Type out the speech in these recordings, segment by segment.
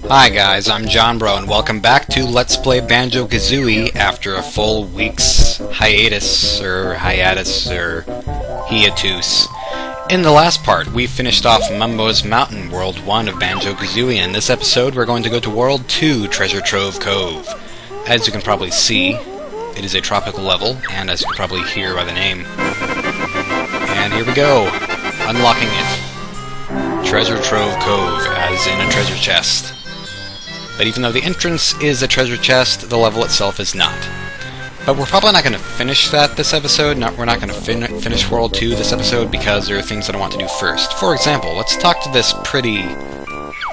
Hi guys, I'm John Bro, and welcome back to Let's Play Banjo Kazooie after a full week's hiatus, or hiatus, or hiatus. In the last part, we finished off Mumbo's Mountain, World 1 of Banjo Kazooie, and in this episode we're going to go to World 2, Treasure Trove Cove. As you can probably see, it is a tropical level, and as you can probably hear by the name. And here we go, unlocking it. Treasure Trove Cove, as in a treasure chest. But even though the entrance is a treasure chest, the level itself is not. But we're probably not going to finish that this episode. We're not going to finish World 2 this episode because there are things that I want to do first. For example, let's talk to this pretty,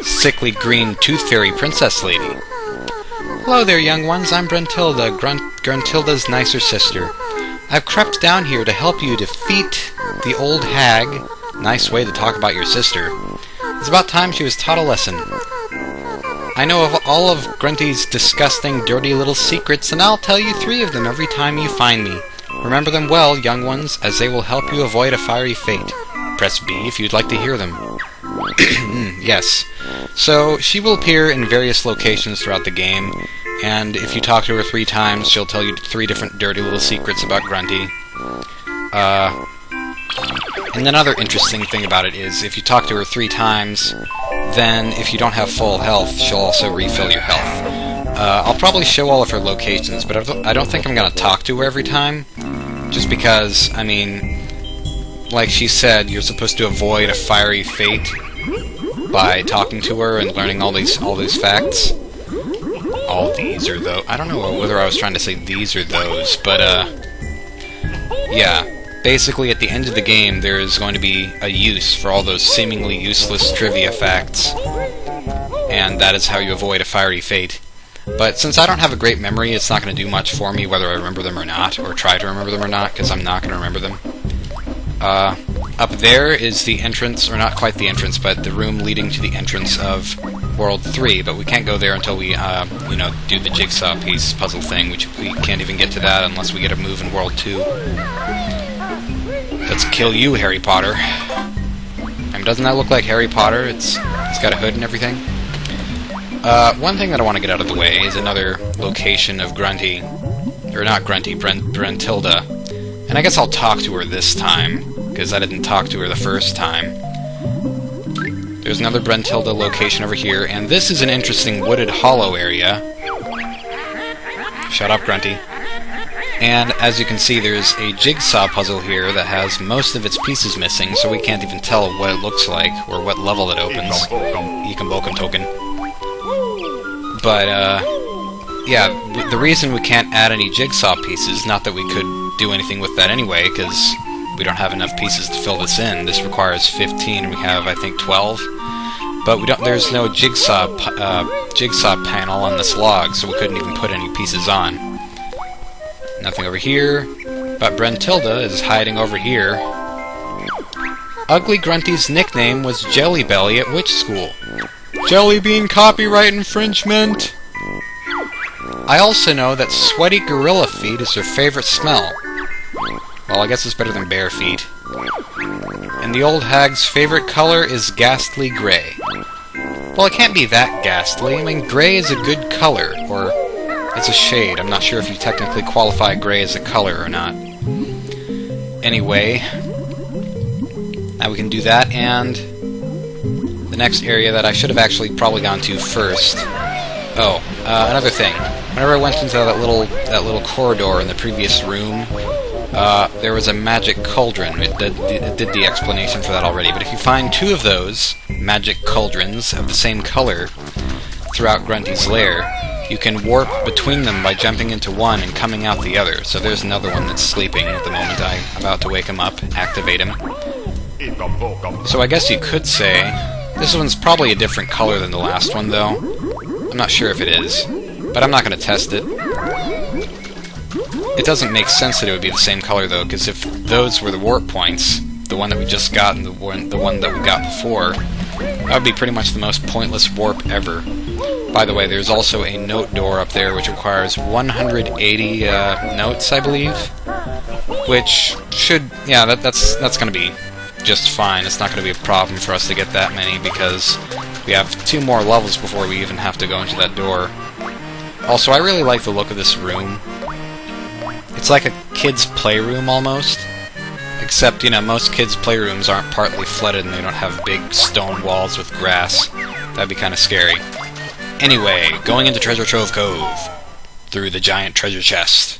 sickly green tooth fairy princess lady. Hello there, young ones. I'm Gruntilda, Gruntilda's nicer sister. I've crept down here to help you defeat the old hag. Nice way to talk about your sister. It's about time she was taught a lesson. I know of all of Grunty's disgusting, dirty little secrets, and I'll tell you 3 of them every time you find me. Remember them well, young ones, as they will help you avoid a fiery fate. Press B if you'd like to hear them. Yes. So, she will appear in various locations throughout the game, and if you talk to her 3 times, she'll tell you 3 different dirty little secrets about Grunty. And another interesting thing about it is, if you talk to her 3 times, then if you don't have full health, she'll also refill your health. I'll probably show all of her locations, but I don't think I'm going to talk to her every time, just because, I mean, like she said, you're supposed to avoid a fiery fate by talking to her and learning all these facts. All these or those. I don't know whether I was trying to say these or those, but, yeah. Basically, at the end of the game, there is going to be a use for all those seemingly useless trivia facts, and that is how you avoid a fiery fate. But since I don't have a great memory, it's not going to do much for me whether I remember them or not, or try to remember them or not, because I'm not going to remember them. Up there is the entrance, or not quite the entrance, but the room leading to the entrance of World 3, but we can't go there until we, do the jigsaw piece puzzle thing, which we can't even get to that unless we get a move in World 2. Let's kill you, Harry Potter. I mean, doesn't that look like Harry Potter? It's got a hood and everything. One thing that I want to get out of the way is another location of Grunty. Or not Grunty, Brentilda. And I guess I'll talk to her this time, because I didn't talk to her the first time. There's another Brentilda location over here, and this is an interesting wooded hollow area. Shut up, Grunty. And as you can see, there's a jigsaw puzzle here that has most of its pieces missing, so we can't even tell what it looks like, or what level it opens. Ikambokum token. But, yeah, the reason we can't add any jigsaw pieces, not that we could do anything with that anyway, because we don't have enough pieces to fill this in. This requires 15, and we have, I think, 12. But there's no jigsaw panel on this log, so we couldn't even put any pieces on. Nothing over here, but Brentilda is hiding over here. Ugly Grunty's nickname was Jelly Belly at which school? Jelly Bean copyright infringement! I also know that sweaty gorilla feet is her favorite smell. Well, I guess it's better than bare feet. And the old hag's favorite color is ghastly gray. Well, it can't be that ghastly. I mean, gray is a good color, or it's a shade. I'm not sure if you technically qualify gray as a color or not. Anyway, now we can do that, and the next area that I should have actually probably gone to first. Oh, another thing. Whenever I went into that little corridor in the previous room, there was a magic cauldron. It did the explanation for that already, but if you find 2 of those magic cauldrons of the same color throughout Grunty's lair, you can warp between them by jumping into one and coming out the other. So there's another one that's sleeping at the moment. I'm about to wake him up, activate him. So I guess you could say, this one's probably a different color than the last one, though. I'm not sure if it is, but I'm not going to test it. It doesn't make sense that it would be the same color, though, because if those were the warp points, the one that we just got and the one that we got before, that would be pretty much the most pointless warp ever. By the way, there's also a note door up there which requires 180 notes, I believe. Which should, yeah, that's going to be just fine. It's not going to be a problem for us to get that many because We have 2 more levels before we even have to go into that door. Also, I really like the look of this room. It's like a kid's playroom almost. Except, you know, most kids' playrooms aren't partly flooded and they don't have big stone walls with grass. That'd be kind of scary. Anyway, going into Treasure Trove Cove. Through the giant treasure chest.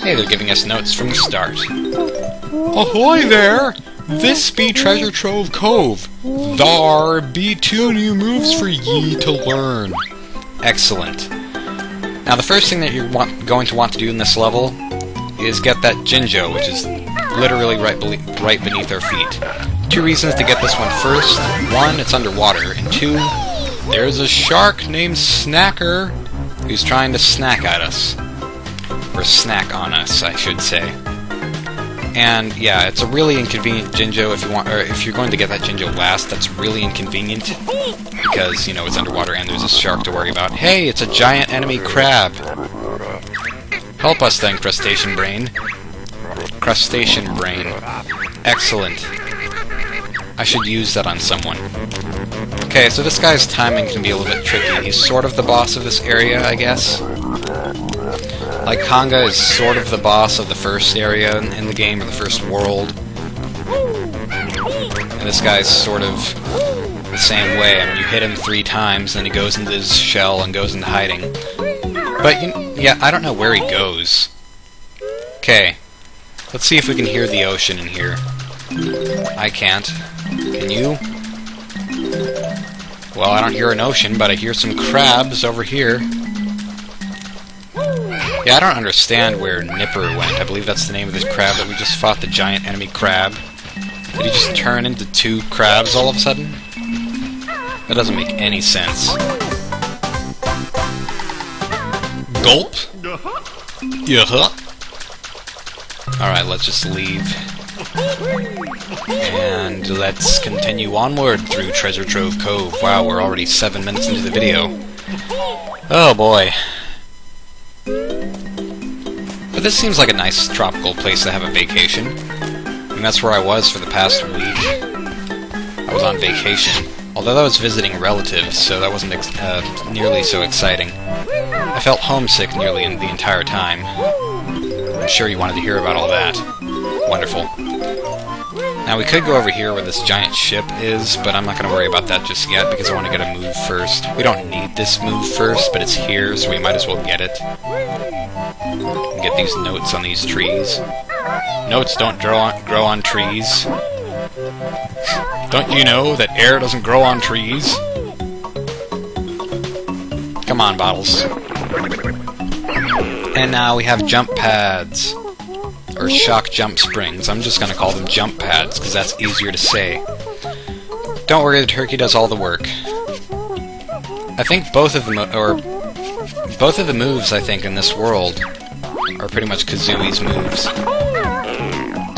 Hey, they're giving us notes from the start. Ahoy there! This be Treasure Trove Cove. Thar be 2 new moves for ye to learn. Excellent. Now the first thing that you're going to want to do in this level is get that Banjo, which is literally right beneath our feet. 2 reasons to get this one first. 1, it's underwater, and 2, there's a shark named Snacker who's trying to snack at us. Or snack on us, I should say. And yeah, it's a really inconvenient Banjo if you want, or if you're going to get that Banjo last, that's really inconvenient because, you know, it's underwater and there's a shark to worry about. Hey, it's a giant enemy crab. Help us then, Crustacean Brain. Crustacean Brain. Excellent. I should use that on someone. Okay, so this guy's timing can be a little bit tricky. He's sort of the boss of this area, I guess. Like, Conga is sort of the boss of the first area in the game, or the first world. And this guy's sort of the same way. I mean, you hit him 3 times, then he goes into his shell and goes into hiding. But, yeah, I don't know where he goes. Okay, let's see if we can hear the ocean in here. I can't. Can you? Well, I don't hear an ocean, but I hear some crabs over here. Yeah, I don't understand where Nipper went. I believe that's the name of this crab that we just fought, the giant enemy crab. Did he just turn into 2 crabs all of a sudden? That doesn't make any sense. Gulp! Yeah. Alright, let's just leave. And let's continue onward through Treasure Trove Cove. Wow, we're already 7 minutes into the video. Oh boy. But this seems like a nice tropical place to have a vacation. I mean, that's where I was for the past week. I was on vacation. Although I was visiting relatives, so that wasn't nearly so exciting. I felt homesick nearly the entire time. I'm sure you wanted to hear about all that. Wonderful. Now, we could go over here where this giant ship is, but I'm not going to worry about that just yet, because I want to get a move first. We don't need this move first, but it's here, so we might as well get it. Get these notes on these trees. Notes don't grow on trees. Don't you know that air doesn't grow on trees? Come on, Bottles. And now we have jump pads. Or shock jump springs. I'm just going to call them jump pads, because that's easier to say. Don't worry, the turkey does all the work. I think both of the moves, I think, in this world are pretty much Kazooie's moves.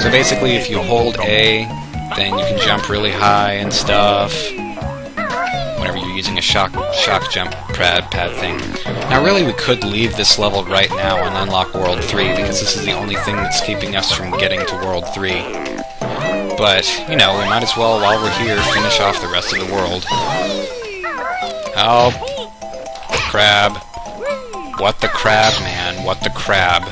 So basically, if you hold A, then you can jump really high and stuff. Whenever you're using a shock jump pad thing. Now really we could leave this level right now and unlock World 3, because this is the only thing that's keeping us from getting to World 3. But, you know, we might as well, while we're here, finish off the rest of the world. Oh, crab. What the crab, man, what the crab.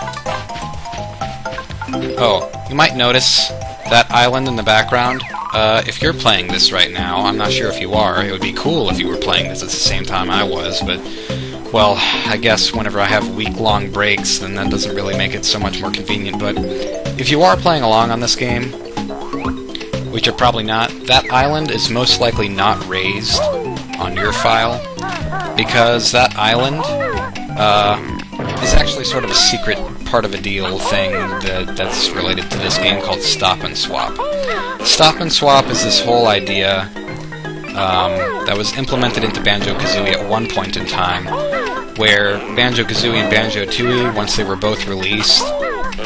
Oh, you might notice that island in the background. If you're playing this right now, I'm not sure if you are. It would be cool if you were playing this at the same time I was, but, well, I guess whenever I have week-long breaks, then that doesn't really make it so much more convenient. But if you are playing along on this game, which you're probably not, that island is most likely not raised on your file, because that island is actually sort of a secret part of a deal thing that's related to this game called Stop and Swap. Stop and Swap is this whole idea that was implemented into Banjo-Kazooie at one point in time, where Banjo-Kazooie and Banjo-Tooie, once they were both released,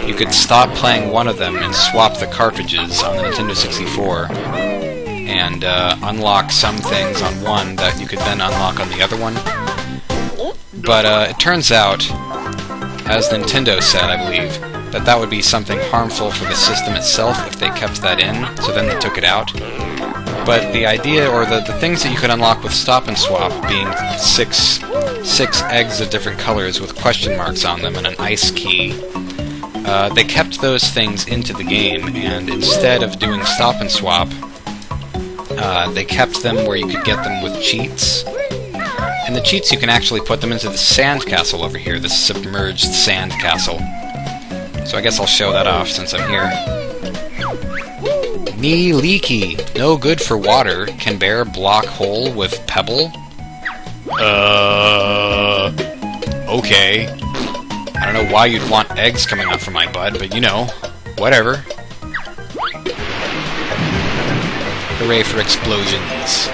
you could stop playing one of them and swap the cartridges on the Nintendo 64 and unlock some things on one that you could then unlock on the other one. But it turns out, as Nintendo said, I believe, that would be something harmful for the system itself if they kept that in, so then they took it out. But the idea, or the things that you could unlock with Stop and Swap, being six eggs of different colors with question marks on them and an ice key, they kept those things into the game, and instead of doing Stop and Swap, they kept them where you could get them with cheats. And the cheats, you can actually put them into the sand castle over here, this submerged sand castle. So I guess I'll show that off since I'm here. Me leaky. No good for water. Can bear block hole with pebble? Okay. I don't know why you'd want eggs coming out from my butt, but you know, whatever. Hooray for explosions.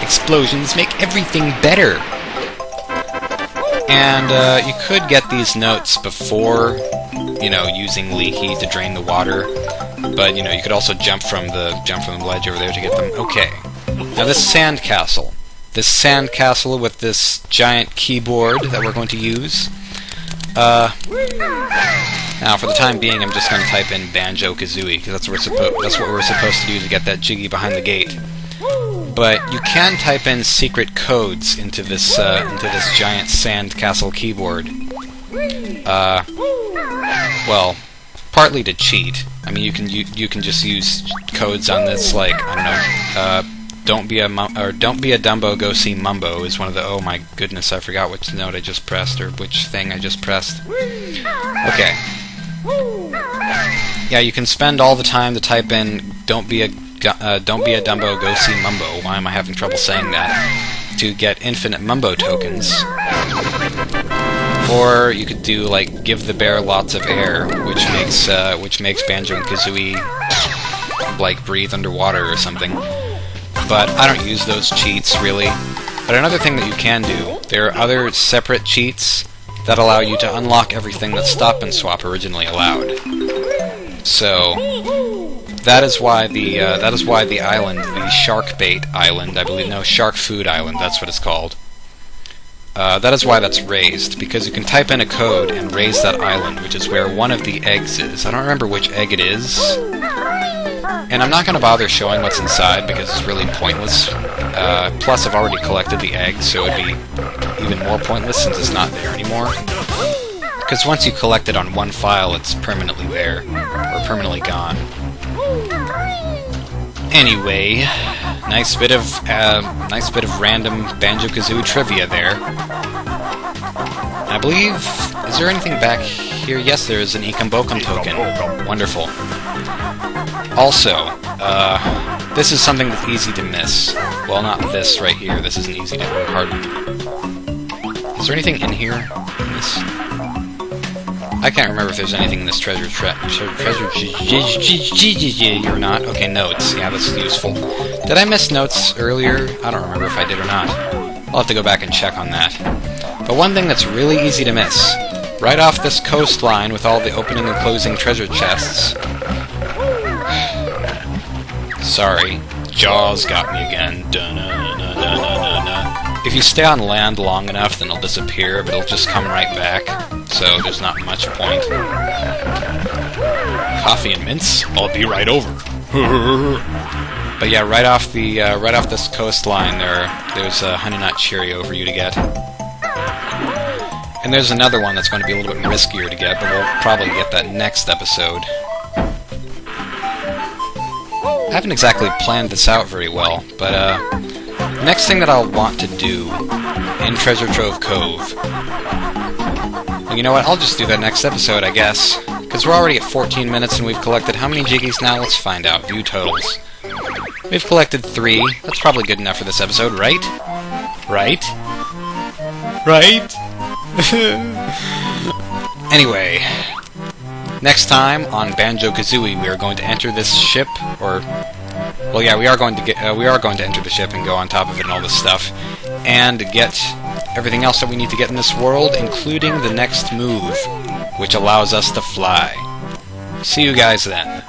Explosions make everything better! And you could get these notes before, you know, using leaky to drain the water. But, you know, you could also jump from the ledge over there to get them. Okay. Now this sand castle. This sand castle with this giant keyboard that we're going to use. Now for the time being, I'm just going to type in Banjo Kazooie, because that's what we're supposed to do to get that Jiggy behind the gate. But you can type in secret codes into this giant sand castle keyboard. Well, partly to cheat. I mean, you can just use codes on this, like, I don't know, don't be a Dumbo, go see Mumbo is one of the, oh my goodness, I forgot which note I just pressed, or which thing I just pressed. Okay. Yeah, you can spend all the time to type in don't be a Dumbo, go see Mumbo. Why am I having trouble saying that? To get infinite Mumbo tokens. Or you could do, like, give the bear lots of air, which makes Banjo and Kazooie, like, breathe underwater or something. But I don't use those cheats, really. But another thing that you can do, there are other separate cheats that allow you to unlock everything that Stop and Swap originally allowed. So that is why the island, the Shark Bait Island, I believe, no, Shark Food Island, that's what it's called. That is why that's raised, because you can type in a code and raise that island, which is where one of the eggs is. I don't remember which egg it is, and I'm not going to bother showing what's inside because it's really pointless. Plus, I've already collected the egg, so it'd be even more pointless since it's not there anymore. Because once you collect it on one file, it's permanently there, or permanently gone. Anyway, nice bit of random Banjo-Kazooie trivia there. I believe, is there anything back here? Yes, there is an Ikambokum token. Wonderful. Also, this is something that's easy to miss. Well, not this right here. This isn't easy to hardly. Is there anything in here? I can't remember if there's anything in this treasure or not. Okay, notes. Yeah, that's useful. Did I miss notes earlier? I don't remember if I did or not. I'll have to go back and check on that. But one thing that's really easy to miss, right off this coastline with all the opening and closing treasure chests. Sorry, Jaws got me again. If you stay on land long enough, then it'll disappear, but it'll just come right back. So there's not much point. Coffee and mints? I'll be right over. But yeah, right off this coastline, there's a Honey Nut Cheerio for you to get. And there's another one that's going to be a little bit riskier to get, but we'll probably get that next episode. I haven't exactly planned this out very well, but next thing that I'll want to do in Treasure Trove Cove. Well, you know what? I'll just do that next episode, I guess. Because we're already at 14 minutes and we've collected how many Jiggies now? Let's find out. View totals. We've collected 3. That's probably good enough for this episode, right? Right? Right? Anyway, next time on Banjo-Kazooie, we are going to enter this ship, or, well, yeah, we are going to enter the ship and go on top of it and all this stuff, and get everything else that we need to get in this world, including the next move, which allows us to fly. See you guys then.